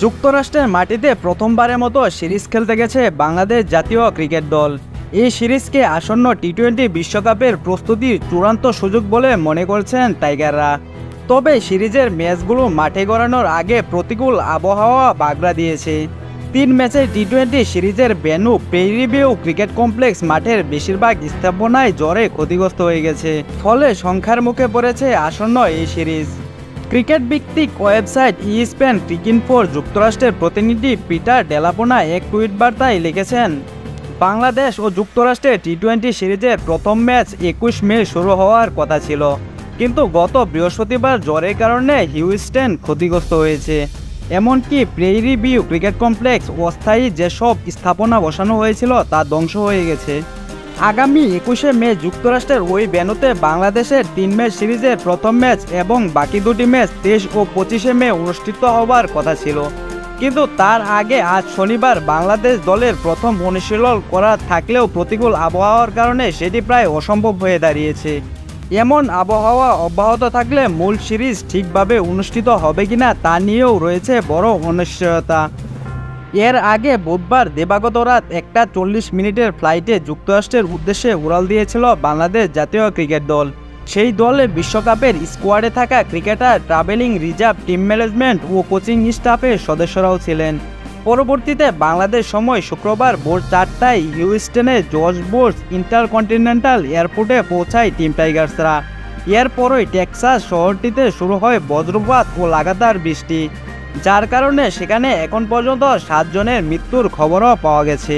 যুক্তরাষ্ট্রের মাটিতে প্রথমবারের মতো সিরিজ খেলতে গেছে বাংলাদেশ জাতীয় ক্রিকেট দল। এই সিরিজকে আসন্ন টি-20 বিশ্বকাপের প্রস্তুতির চূড়ান্ত সুযোগ বলে মনে করছেন টাইগাররা। তবে সিরিজের ম্যাচগুলো মাঠে গড়ানোর আগে প্রতিকূল আবহাওয়া বাগড়া দিয়েছে। 3 ম্যাচের টি-20 সিরিজের venue prairie view cricket complex মাঠের বেশিরভাগ স্থাপনায় জ্বরে ক্ষতিগ্রস্ত হয়ে গেছে। ফলে সংখ্যার মুখে পড়েছে আসন্ন এই সিরিজ। ক্রিকেট ভিত্তিক ওয়েবসাইট ইএসপিএন ক্রিকইনফোর যুক্তরাষ্ট্রের প্রতিনিধি পিটার ডেলাপোনা এক টুইট বার্তায় লিখেছেন, বাংলাদেশ ও যুক্তরাষ্ট্রের টি-20 সিরিজের প্রথম ম্যাচ 21 মে শুরু হওয়ার কথা ছিল, কিন্তু গত বৃহস্পতিবার জ্বরের কারণে হিউস্টন ক্ষতিগ্রস্ত হয়েছে। এমনকি প্রেইরি ভিউ ক্রিকেট কমপ্লেক্স অস্থায়ী যেসব স্থাপনা বসানো হয়েছিল তা ধ্বংস হয়ে গেছে। আগামী 21শে মে যুক্তরাষ্ট্রের ওই ভেন্যুতে বাংলাদেশের 3 ম্যাচ সিরিজের প্রথম ম্যাচ এবং বাকি দুটি ম্যাচ 23 ও 25শে মে অনুষ্ঠিত হওয়ার কথা ছিল, কিন্তু তার আগে আজ শনিবার বাংলাদেশ দলের প্রথম অনুশীলন করা থাকলেও প্রতিকূল আবহাওয়ার কারণে সেটি প্রায় অসম্ভব হয়ে দাঁড়িয়েছে। এমন আবহাওয়া অব্যাহত থাকলে মূল সিরিজ ঠিকভাবে অনুষ্ঠিত হবে কিনা তা নিয়েও রয়েছে বড় অনিশ্চয়তা। এর আগে বুধবার দিবাগত রাত 1:40 ফ্লাইটে যুক্তরাষ্ট্রের উদ্দেশ্যে উড়াল দিয়েছিল বাংলাদেশ জাতীয় ক্রিকেট দল। সেই দলে বিশ্বকাপের স্কোয়াডে থাকা cricketer, travelling reserve, team management ও কোচিং স্টাফের সদস্যরাও ছিলেন। পরবর্তীতে বাংলাদেশ সময় শুক্রবার ভোর 4টায় হিউস্টনে জর্জ বুশ ইন্টারকন্টিনেন্টাল এয়ারপোর্টে পৌঁছায় টিম টাইগার্সরা। এরপরই টেক্সাস শহরটিতে শুরু হয় বজ্রপাত ও লাগাতার বৃষ্টি, যার কারণে সেখানে এখন পর্যন্ত 7 জনের মৃত্যুর খবরও পাওয়া গেছে।